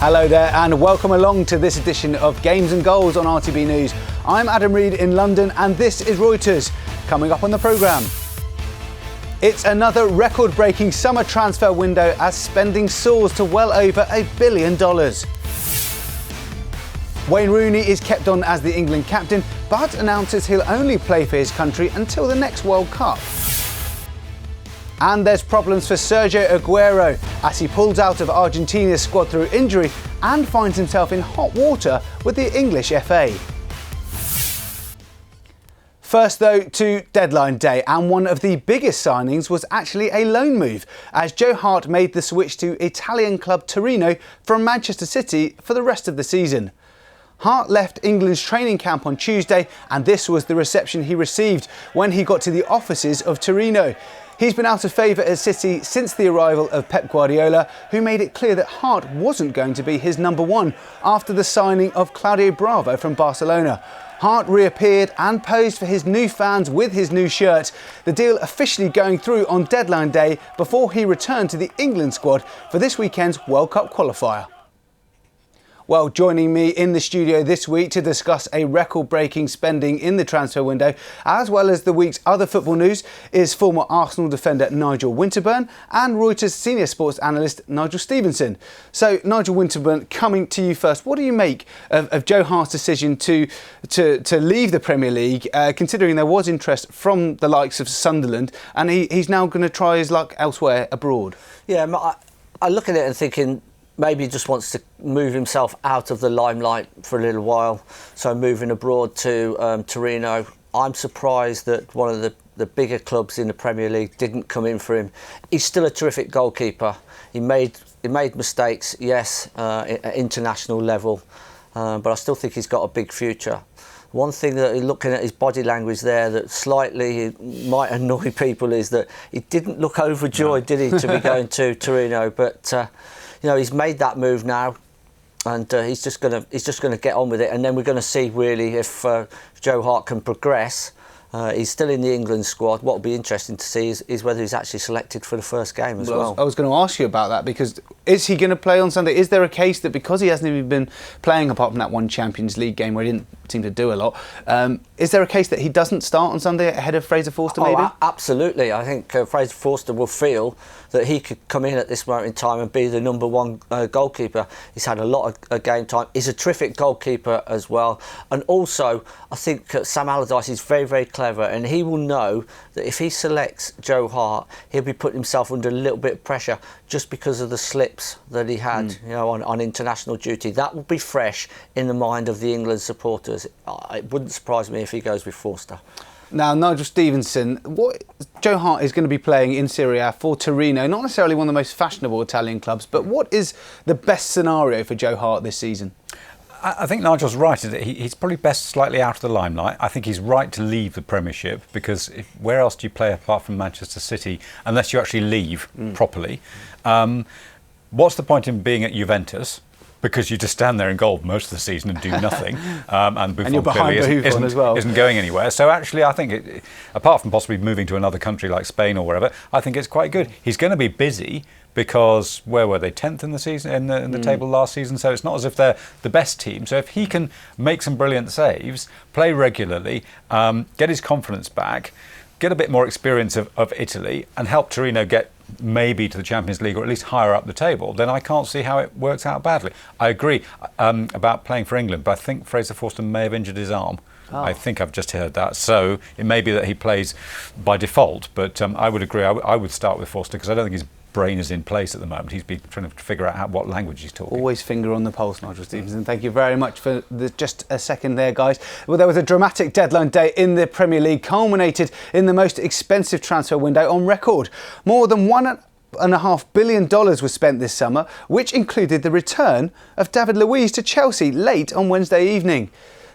Hello there and welcome along to this edition of Games and Goals on RTB News. I'm Adam Reed in London and this is Reuters. Coming up on the programme. It's another record-breaking summer transfer window as spending soars to well over $1 billion. Wayne Rooney is kept on as the England captain but announces he'll only play for his country until the next World Cup. And there's problems for Sergio Aguero as he pulls out of Argentina's squad through injury and finds himself in hot water with the English FA. First though to deadline day, and one of the biggest signings was actually a loan move as Joe Hart made the switch to Italian club Torino from Manchester City for the rest of the season. Hart left England's training camp on Tuesday and this was the reception he received when he got to the offices of Torino. He's been out of favour at City since the arrival of Pep Guardiola, who made it clear that Hart wasn't going to be his number one after the signing of Claudio Bravo from Barcelona. Hart reappeared and posed for his new fans with his new shirt, the deal officially going through on deadline day before he returned to the England squad for this weekend's World Cup qualifier. Well, joining me in the studio this week to discuss a record-breaking spending in the transfer window, as well as the week's other football news, is former Arsenal defender Nigel Winterburn and Reuters senior sports analyst Nigel Stevenson. So, Nigel Winterburn, coming to you first, what do you make of Joe Hart's decision to leave the Premier League, considering there was interest from the likes of Sunderland, and he's now going to try his luck elsewhere abroad? Yeah, I look at it and thinking, maybe he just wants to move himself out of the limelight for a little while. So moving abroad to Torino. I'm surprised that one of the bigger clubs in the Premier League didn't come in for him. He's still a terrific goalkeeper. He made mistakes, yes, at international level, but I still think he's got a big future. One thing that looking at his body language there that slightly might annoy people is that he didn't look overjoyed, did he, to be going to Torino? But you know, he's made that move now, and he's just gonna get on with it. And then we're going to see really if Joe Hart can progress. He's still in the England squad. What will be interesting to see is whether he's actually selected for the first game as well. I was going to ask you about that, because is he going to play on Sunday? Is there a case that because he hasn't even been playing apart from that one Champions League game where he didn't seem to do a lot, is there a case that he doesn't start on Sunday ahead of Fraser Forster maybe? Absolutely. I think Fraser Forster will feel that he could come in at this moment in time and be the number one goalkeeper. He's had a lot of game time. He's a terrific goalkeeper as well. And also, I think Sam Allardyce is very, very clever, and he will know that if he selects Joe Hart, he'll be putting himself under a little bit of pressure just because of the slips that he had on international duty. That will be fresh in the mind of the England supporters. It wouldn't surprise me if he goes with Forster. Now, Nigel Stevenson, Joe Hart is going to be playing in Serie A for Torino, not necessarily one of the most fashionable Italian clubs, but what is the best scenario for Joe Hart this season? I think Nigel's right. He's probably best slightly out of the limelight. I think he's right to leave the Premiership, because where else do you play apart from Manchester City unless you actually leave properly? What's the point in being at Juventus? Because you just stand there in goal most of the season and do nothing, and Buffon clearly isn't going anywhere. So actually, I think, apart from possibly moving to another country like Spain or wherever, I think it's quite good. He's going to be busy because where were they, 10th in the season in the table last season? So it's not as if they're the best team. So if he can make some brilliant saves, play regularly, get his confidence back, get a bit more experience of Italy, and help Torino get maybe to the Champions League or at least higher up the table, then I can't see how it works out badly. I agree about playing for England, but I think Fraser Forster may have injured his arm. I think I've just heard that. So it may be that he plays by default, but I would agree. I would start with Forster because I don't think his brain is in place at the moment. He's been trying to figure out what language he's talking. Always finger on the pulse, Nigel Stevenson. Thank you very much for just a second there, guys. Well, there was a dramatic deadline day in the Premier League, culminated in the most expensive transfer window on record. More than $1.5 billion was spent this summer, which included the return of David Luiz to Chelsea late on Wednesday evening.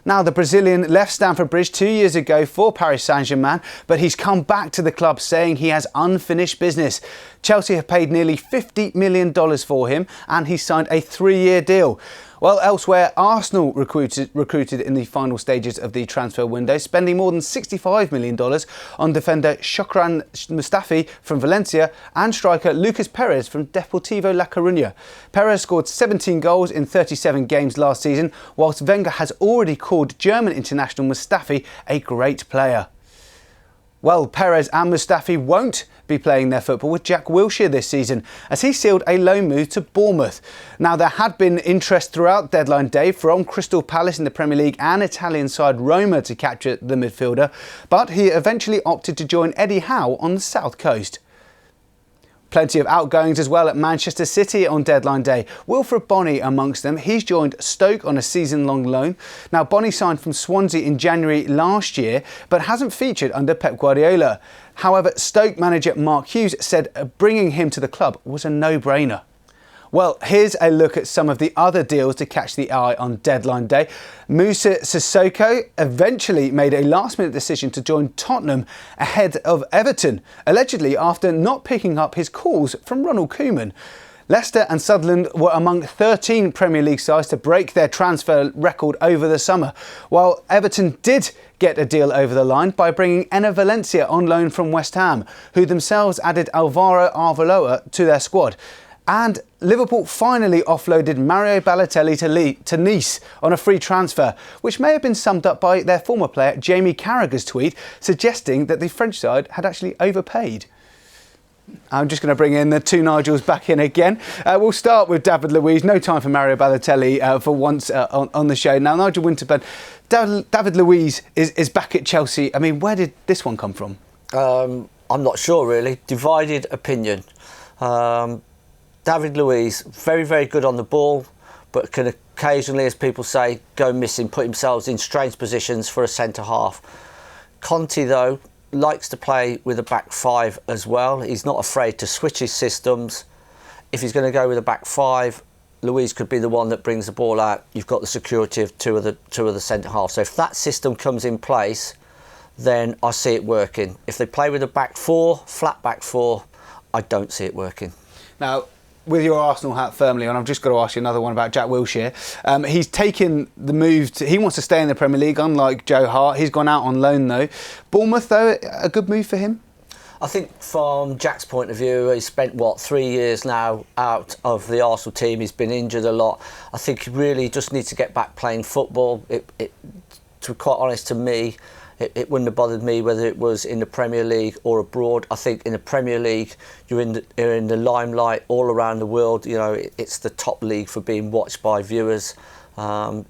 Now, the Brazilian left Stamford Bridge 2 years ago for Paris Saint-Germain, but he's come back to the club saying he has unfinished business. Chelsea have paid nearly $50 million for him and he signed a 3-year deal. Well, elsewhere, Arsenal recruited in the final stages of the transfer window, spending more than $65 million on defender Shokran Mustafi from Valencia and striker Lucas Perez from Deportivo La Coruña. Perez scored 17 goals in 37 games last season, whilst Wenger has already called German international Mustafi a great player. Well, Perez and Mustafi won't be playing their football with Jack Wilshere this season, as he sealed a loan move to Bournemouth. Now, there had been interest throughout deadline day from Crystal Palace in the Premier League and Italian side Roma to capture the midfielder, but he eventually opted to join Eddie Howe on the south coast. Plenty of outgoings as well at Manchester City on deadline day. Wilfred Bonney amongst them. He's joined Stoke on a season-long loan. Now, Bonney signed from Swansea in January last year, but hasn't featured under Pep Guardiola. However, Stoke manager Mark Hughes said bringing him to the club was a no-brainer. Well, here's a look at some of the other deals to catch the eye on deadline day. Moussa Sissoko eventually made a last-minute decision to join Tottenham ahead of Everton, allegedly after not picking up his calls from Ronald Koeman. Leicester and Sunderland were among 13 Premier League sides to break their transfer record over the summer, while Everton did get a deal over the line by bringing Enner Valencia on loan from West Ham, who themselves added Alvaro Arbeloa to their squad. And Liverpool finally offloaded Mario Balotelli to Nice on a free transfer, which may have been summed up by their former player Jamie Carragher's tweet suggesting that the French side had actually overpaid. I'm just going to bring in the two Nigels back in again. We'll start with David Luiz. No time for Mario Balotelli for once on the show. Now, Nigel Winterburn, David Luiz is back at Chelsea. I mean, where did this one come from? I'm not sure, really. Divided opinion. David Luiz, very, very good on the ball, but can occasionally, as people say, go missing, put himself in strange positions for a centre-half. Conte, though, likes to play with a back five as well. He's not afraid to switch his systems. If he's going to go with a back five, Luiz could be the one that brings the ball out. You've got the security of two of the centre-halves. So if that system comes in place, then I see it working. If they play with a back four, flat back four, I don't see it working. Now, with your Arsenal hat firmly on, I've just got to ask you another one about Jack Wilshere. He's taken the move he wants to stay in the Premier League, unlike Joe Hart. He's gone out on loan though. Bournemouth though, a good move for him? I think from Jack's point of view, he's spent 3 years now out of the Arsenal team. He's been injured a lot. I think he really just needs to get back playing football. To be quite honest, to me, it wouldn't have bothered me whether it was in the Premier League or abroad. I think in the Premier League, you're in the limelight all around the world. You know, it's the top league for being watched by viewers.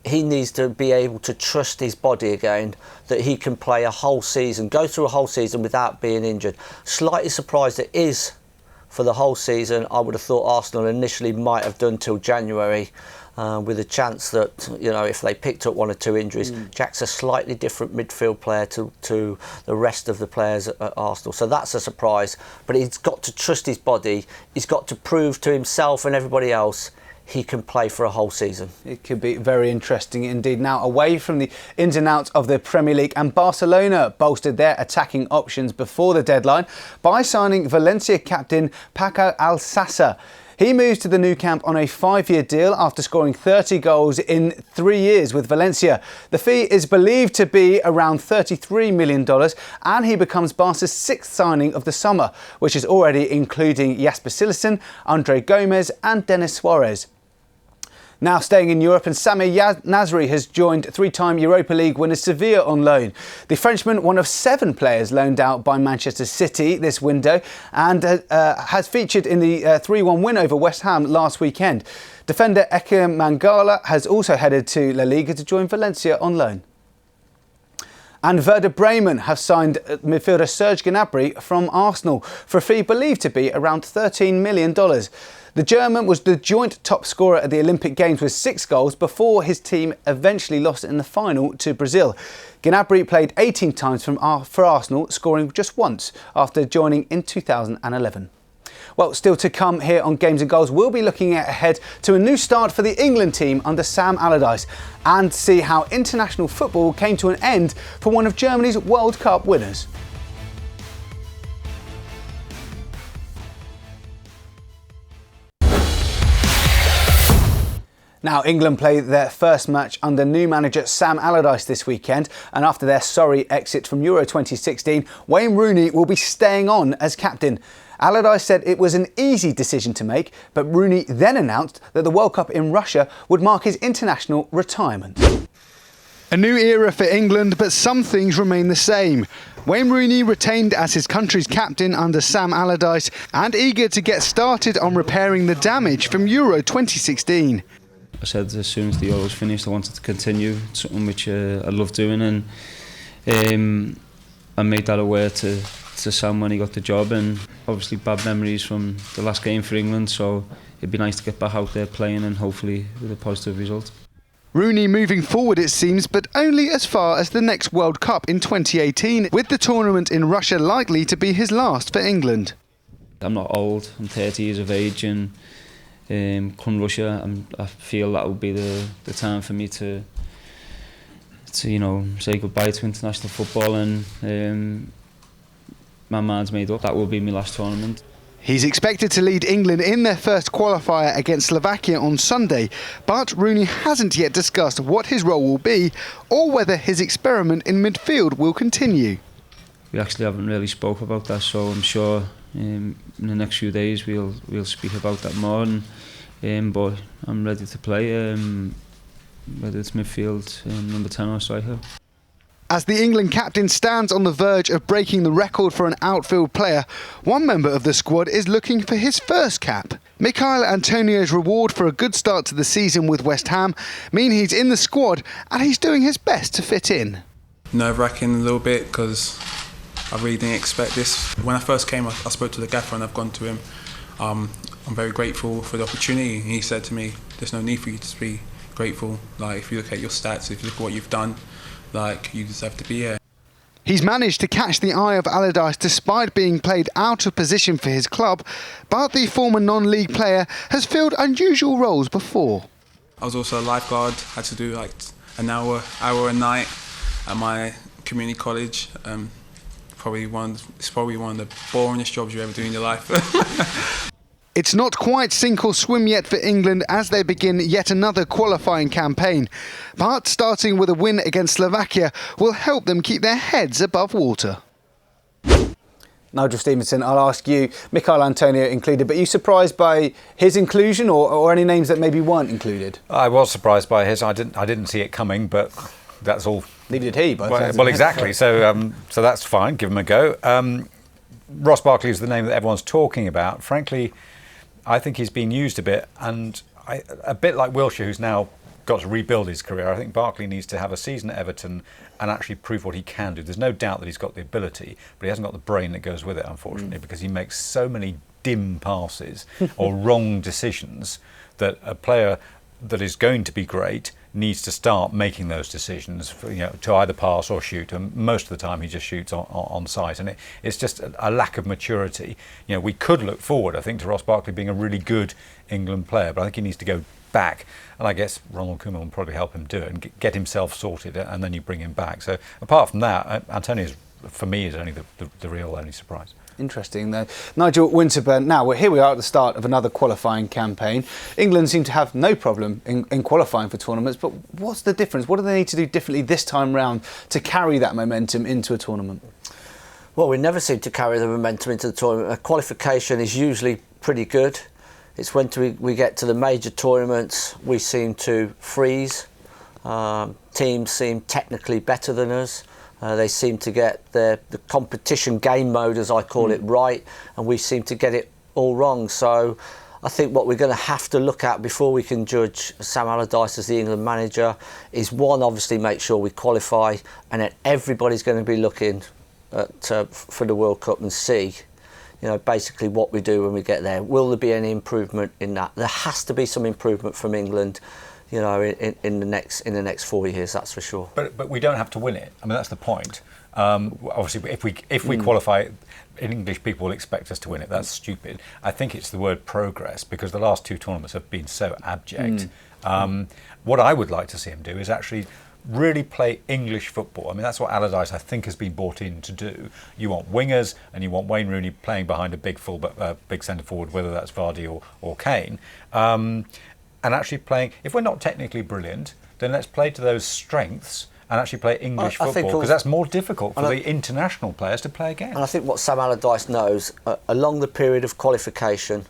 He needs to be able to trust his body again, that he can play a whole season, go through a whole season without being injured. Slightly surprised it is for the whole season. I would have thought Arsenal initially might have done till January. With a chance that, you know, if they picked up one or two injuries, Jack's a slightly different midfield player to the rest of the players at Arsenal. So that's a surprise. But he's got to trust his body. He's got to prove to himself and everybody else he can play for a whole season. It could be very interesting indeed. Now, away from the ins and outs of the Premier League, and Barcelona bolstered their attacking options before the deadline by signing Valencia captain Paco Alcácer. He moves to the new camp on a 5-year deal after scoring 30 goals in 3 years with Valencia. The fee is believed to be around $33 million, and he becomes Barca's 6th signing of the summer, which is already including Jasper Cillessen, Andre Gomez and Denis Suarez. Now staying in Europe, and Samir Nasri has joined 3-time Europa League winner Sevilla on loan. The Frenchman, one of 7 players loaned out by Manchester City this window, and has featured in the 3-1 win over West Ham last weekend. Defender Eke Mangala has also headed to La Liga to join Valencia on loan. And Werder Bremen have signed midfielder Serge Gnabry from Arsenal for a fee believed to be around $13 million. The German was the joint top scorer at the Olympic Games with 6 goals before his team eventually lost in the final to Brazil. Gnabry played 18 times for Arsenal, scoring just once after joining in 2011. Well, still to come here on Games and Goals, we'll be looking ahead to a new start for the England team under Sam Allardyce and see how international football came to an end for one of Germany's World Cup winners. Now, England play their first match under new manager Sam Allardyce this weekend, and after their sorry exit from Euro 2016, Wayne Rooney will be staying on as captain. Allardyce said it was an easy decision to make, but Rooney then announced that the World Cup in Russia would mark his international retirement. A new era for England, but some things remain the same. Wayne Rooney retained as his country's captain under Sam Allardyce and eager to get started on repairing the damage from Euro 2016. I said as soon as the Euro was finished I wanted to continue, something which I love doing, and I made that aware to Sam when he got the job, and obviously bad memories from the last game for England, so it'd be nice to get back out there playing and hopefully with a positive result. Rooney moving forward it seems, but only as far as the next World Cup in 2018, with the tournament in Russia likely to be his last for England. I'm not old, I'm 30 years of age, and come Russia, I feel that will be the time for me to you know, say goodbye to international football, and my mind's made up. That will be my last tournament. He's expected to lead England in their first qualifier against Slovakia on Sunday, but Rooney hasn't yet discussed what his role will be or whether his experiment in midfield will continue. We actually haven't really spoke about that, so I'm sure in the next few days we'll speak about that more. And, but I'm ready to play, whether it's midfield, number 10 or striker. As the England captain stands on the verge of breaking the record for an outfield player, one member of the squad is looking for his first cap. Michail Antonio's reward for a good start to the season with West Ham mean he's in the squad and he's doing his best to fit in. Nerve-wracking a little bit because I really didn't expect this. When I first came, I spoke to the gaffer and I've gone to him. I'm very grateful for the opportunity. He said to me, there's no need for you to be grateful. Like, if you look at your stats, if you look at what you've done, like, you deserve to be here. He's managed to catch the eye of Allardyce despite being played out of position for his club, but the former non-league player has filled unusual roles before. I was also a lifeguard, had to do like an hour a night at my community college. It's probably one of the boringest jobs you ever do in your life. It's not quite sink or swim yet for England as they begin yet another qualifying campaign. But starting with a win against Slovakia will help them keep their heads above water. Nigel Stevenson, I'll ask you, Michail Antonio included, but are you surprised by his inclusion or any names that maybe weren't included? I was surprised by his. I didn't see it coming, but that's all. Neither did he. Well, exactly. So that's fine. Give him a go. Ross Barkley is the name that everyone's talking about. Frankly, I think he's been used a bit, and a bit like Wilshere, who's now got to rebuild his career. I think Barkley needs to have a season at Everton and actually prove what he can do. There's no doubt that he's got the ability, but he hasn't got the brain that goes with it, unfortunately, because he makes so many dim passes or wrong decisions that a player that is going to be great needs to start making those decisions, to either pass or shoot. And most of the time he just shoots on sight, and it's just a lack of maturity. We could look forward, I think, to Ross Barkley being a really good England player, but I think he needs to go back, and I guess Ronald Koeman will probably help him do it and get himself sorted, and then you bring him back. So apart from that, Antonio, for me, is only the real only surprise. Interesting though. Nigel Winterburn, now here we are at the start of another qualifying campaign. England seem to have no problem in qualifying for tournaments, but what's the difference? What do they need to do differently this time round to carry that momentum into a tournament? Well, we never seem to carry the momentum into the tournament. A qualification is usually pretty good. It's when we get to the major tournaments we seem to freeze. Teams seem technically better than us. They seem to get the competition game mode, as I call it, right, and we seem to get it all wrong. So I think what we're going to have to look at before we can judge Sam Allardyce as the England manager is, one, obviously make sure we qualify, and then everybody's going to be looking for the World Cup and see, basically what we do when we get there. Will there be any improvement in that? There has to be some improvement from England, in the next 4 years, that's for sure. But we don't have to win it. I mean, that's the point. Obviously, if we qualify, English people will expect us to win it. That's stupid. I think it's the word progress, because the last two tournaments have been so abject. What I would like to see him do is actually really play English football. I mean, that's what Allardyce, I think, has been brought in to do. You want wingers, and you want Wayne Rooney playing behind a big centre forward, whether that's Vardy or Kane. and actually playing. If we're not technically brilliant, then let's play to those strengths and actually play English football, because that's more difficult for the international players to play against. And I think what Sam Allardyce knows, along the period of qualification,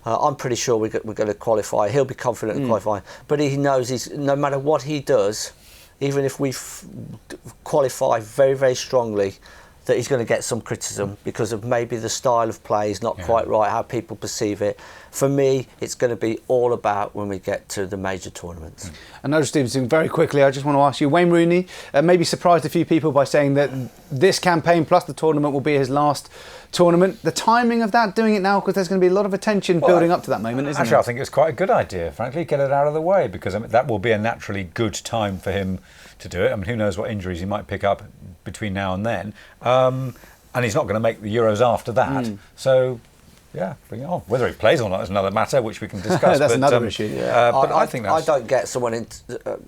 I'm pretty sure we're going to qualify. He'll be confident in qualifying, but he knows no matter what he does, even if we qualify very, very strongly, that he's going to get some criticism because of maybe the style of play is not quite right, how people perceive it. For me, it's going to be all about when we get to the major tournaments. And Nigel Stevenson, very quickly, I just want to ask you, Wayne Rooney maybe surprised a few people by saying that this campaign plus the tournament will be his last tournament. The timing of that, doing it now, because there's going to be a lot of attention building up to that moment, isn't actually, there? I think it's quite a good idea, frankly, get it out of the way, because that will be a naturally good time for him to do it. I mean, who knows what injuries he might pick up between now and then. And he's not going to make the Euros after that. So, yeah, bring it on. Whether he plays or not is another matter, which we can discuss. That's another issue. But I think that's... I don't get someone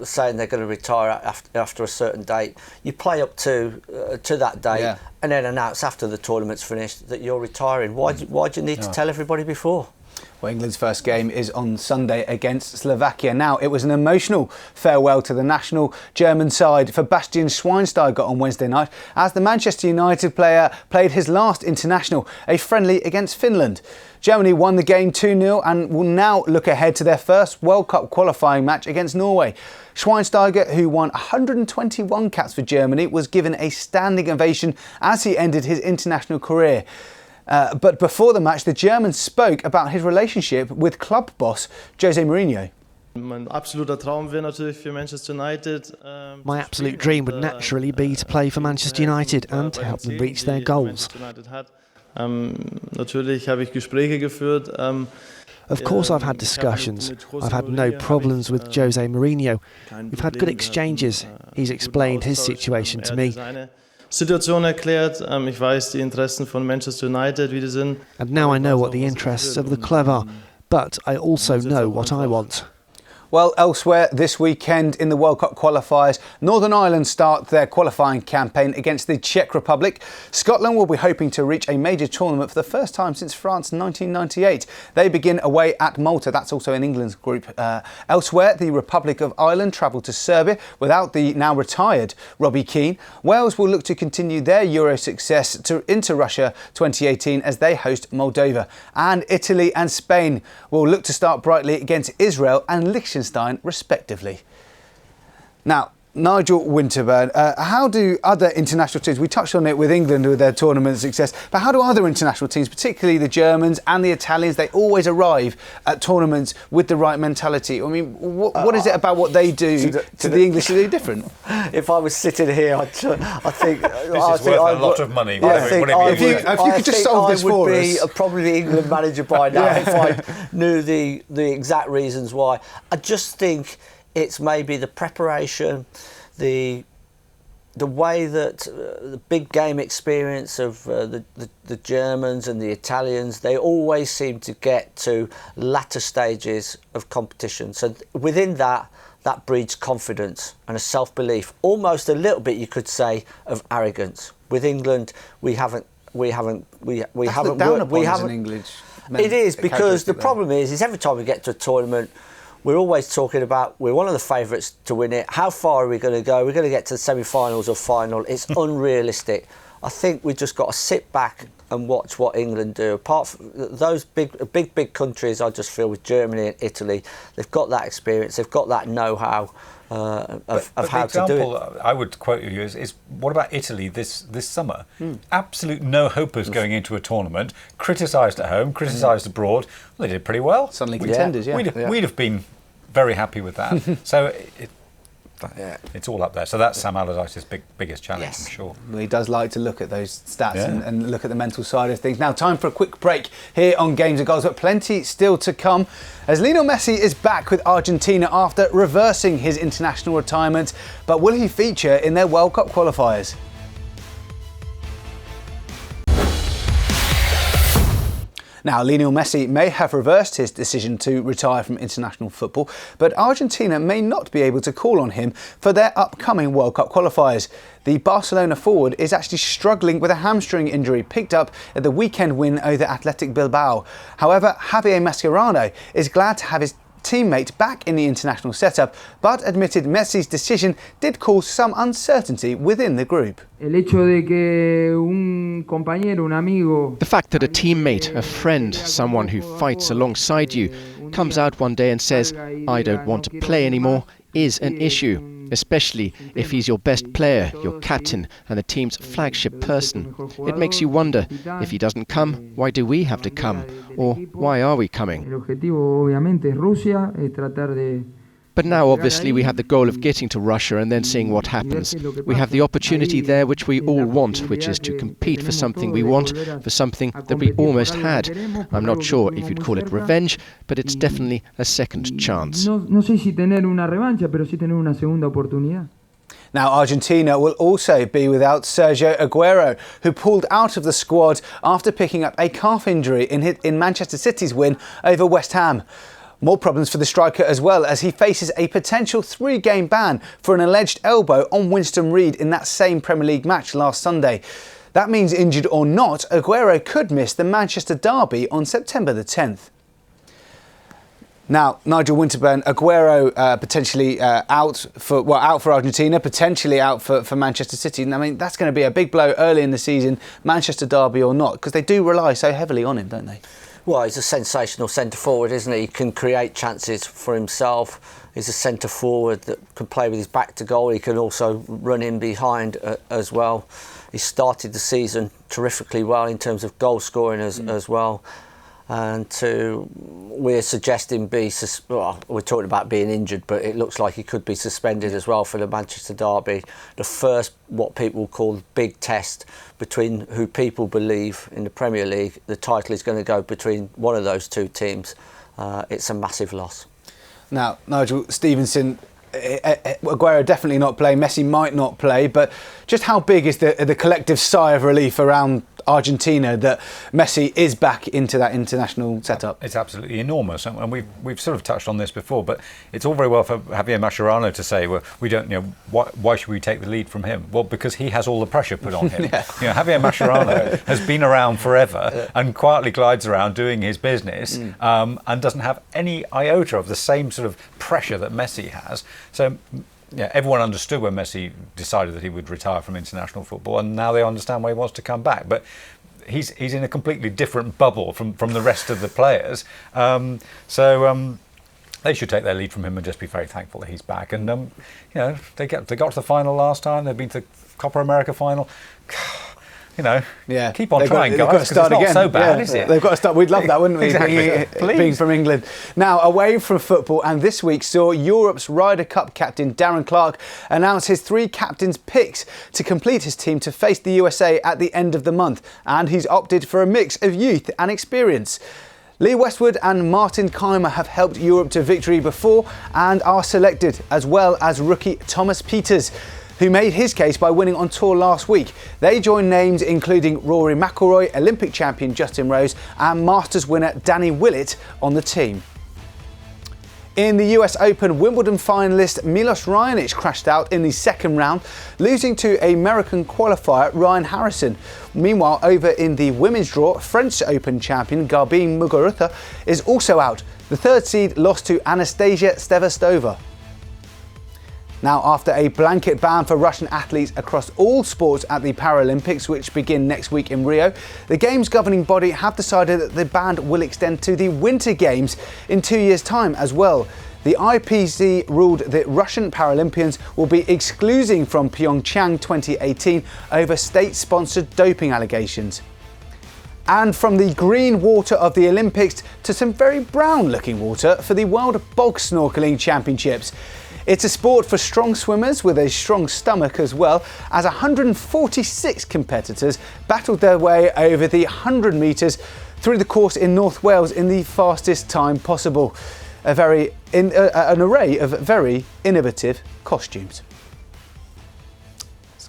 saying they're going to retire after a certain date. You play up to that date and then announce after the tournament's finished that you're retiring. Why do you need to tell everybody before? Well, England's first game is on Sunday against Slovakia. Now, it was an emotional farewell to the national German side for Bastian Schweinsteiger on Wednesday night as the Manchester United player played his last international, a friendly against Finland. Germany won the game 2-0 and will now look ahead to their first World Cup qualifying match against Norway. Schweinsteiger, who won 121 caps for Germany, was given a standing ovation as he ended his international career. But before the match, the German spoke about his relationship with club boss Jose Mourinho. My absolute dream would naturally be to play for Manchester United and to help them reach their goals. Of course I've had discussions. I've had no problems with Jose Mourinho. We've had good exchanges. He's explained his situation to me. Situation erklärt. Ich weiß die Interessen von Manchester United, wie die sind. And now I know what the interests of the club are, but I also know what I want. Well, elsewhere this weekend in the World Cup qualifiers, Northern Ireland start their qualifying campaign against the Czech Republic. Scotland will be hoping to reach a major tournament for the first time since France 1998. They begin away at Malta. That's also in England's group. Elsewhere, the Republic of Ireland travel to Serbia without the now retired Robbie Keane. Wales will look to continue their Euro success into Russia 2018 as they host Moldova. And Italy and Spain will look to start brightly against Israel and Liechtenstein respectively. Now, Nigel Winterburn, how do other international teams, we touched on it with England with their tournament success, but how do other international teams, particularly the Germans and the Italians, they always arrive at tournaments with the right mentality? I mean, what is it about what they do to the English that are different? If I was sitting here, I think this is worth a lot of money. If you could just solve this for us. I would be probably the England manager by now if I knew the exact reasons why. I just think it's maybe the preparation, the way that the big game experience of the Germans and the Italians, they always seem to get to latter stages of competition. So within that breeds confidence and a self-belief, almost a little bit, you could say, of arrogance. With England, we haven't. It is, because the problem is every time we get to a tournament, we're always talking about we're one of the favourites to win it. How far are we going to go? We're going to get to the semi-finals or final. It's unrealistic. I think we've just got to sit back and watch what England do. Apart from those big countries, I just feel with Germany and Italy, they've got that experience, they've got that know-how of how to do it. I would quote you is what about Italy this summer? Absolute no hopers going into a tournament, criticised at home, criticised abroad. Well, they did pretty well. Suddenly contenders, We'd have been very happy with that. So it's all up there. So that's Sam Allardyce's biggest challenge, I'm sure. Well, he does like to look at those stats and look at the mental side of things. Now, time for a quick break here on Games and Goals, but plenty still to come as Lionel Messi is back with Argentina after reversing his international retirement. But will he feature in their World Cup qualifiers? Now, Lionel Messi may have reversed his decision to retire from international football, but Argentina may not be able to call on him for their upcoming World Cup qualifiers. The Barcelona forward is actually struggling with a hamstring injury picked up at the weekend win over Athletic Bilbao. However, Javier Mascherano is glad to have his teammate back in the international setup, but admitted Messi's decision did cause some uncertainty within the group. The fact that a teammate, a friend, someone who fights alongside you, comes out one day and says, "I don't want to play anymore," is an issue, especially if he's your best player, your captain and the team's flagship person. It makes you wonder, if he doesn't come, why do we have to come? Or why are we coming? But now obviously we have the goal of getting to Russia and then seeing what happens. We have the opportunity there which we all want, which is to compete for something we want, for something that we almost had. I'm not sure if you'd call it revenge, but it's definitely a second chance. Now, Argentina will also be without Sergio Aguero, who pulled out of the squad after picking up a calf injury in Manchester City's win over West Ham. More problems for the striker as well, as he faces a potential 3-game ban for an alleged elbow on Winston Reid in that same Premier League match last Sunday. That means, injured or not, Aguero could miss the Manchester derby on September the 10th. Now, Nigel Winterburn, Aguero potentially out for Argentina, potentially out for Manchester City. I mean, that's going to be a big blow early in the season, Manchester derby or not, because they do rely so heavily on him, don't they? Well, he's a sensational centre-forward, isn't he? He can create chances for himself. He's a centre-forward that can play with his back to goal. He can also run in behind as well. He started the season terrifically well in terms of goal scoring as well. And we're suggesting we're talking about being injured, but it looks like he could be suspended as well for the Manchester derby. The first, what people call big test between who people believe in the Premier League. The title is going to go between one of those two teams. It's a massive loss. Now, Nigel Stevenson, Aguero definitely not playing, Messi might not play, but just how big is the collective sigh of relief around Argentina that Messi is back into that international setup? It's absolutely enormous, and we've sort of touched on this before, but it's all very well for Javier Mascherano to say, well, we don't, why should we take the lead from him? Well, because he has all the pressure put on him. Yeah. Javier Mascherano has been around forever and quietly glides around doing his business and doesn't have any iota of the same sort of pressure that Messi has. So yeah, everyone understood when Messi decided that he would retire from international football, and now they understand why he wants to come back. But he's in a completely different bubble from the rest of the players. So they should take their lead from him and just be very thankful that he's back. And they got to the final last time. They've been to the Copa America final. Keep on trying, guys, because it's not so bad, is it? They've got to start. We'd love that, wouldn't we? Exactly. Being from England. Now, away from football, and this week saw Europe's Ryder Cup captain Darren Clarke announce his 3 captains' picks to complete his team to face the USA at the end of the month, and he's opted for a mix of youth and experience. Lee Westwood and Martin Keimer have helped Europe to victory before and are selected, as well as rookie Thomas Pieters, who made his case by winning on tour last week. They join names including Rory McIlroy, Olympic champion Justin Rose and Masters winner Danny Willett on the team. In the US Open, Wimbledon finalist Milos Raonic crashed out in the second round, losing to American qualifier Ryan Harrison. Meanwhile, over in the women's draw, French Open champion Garbine Muguruza is also out. The third seed lost to Anastasia Stevastova. Now, after a blanket ban for Russian athletes across all sports at the Paralympics, which begin next week in Rio, the Games governing body have decided that the ban will extend to the Winter Games in 2 years' time as well. The IPC ruled that Russian Paralympians will be excluding from Pyeongchang 2018 over state-sponsored doping allegations. And from the green water of the Olympics to some very brown-looking water for the World Bog Snorkeling Championships. It's a sport for strong swimmers with a strong stomach as well, as 146 competitors battled their way over the 100 metres through the course in North Wales in the fastest time possible. An array of very innovative costumes.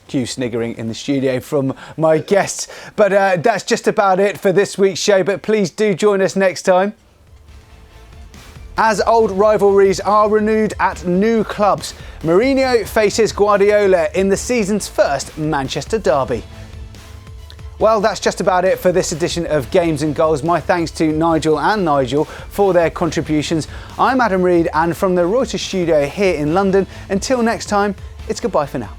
Cue sniggering in the studio from my guests. But that's just about it for this week's show, but please do join us next time. As old rivalries are renewed at new clubs, Mourinho faces Guardiola in the season's first Manchester derby. Well, that's just about it for this edition of Games and Goals. My thanks to Nigel and Nigel for their contributions. I'm Adam Reed, and from the Reuters studio here in London, until next time, it's goodbye for now.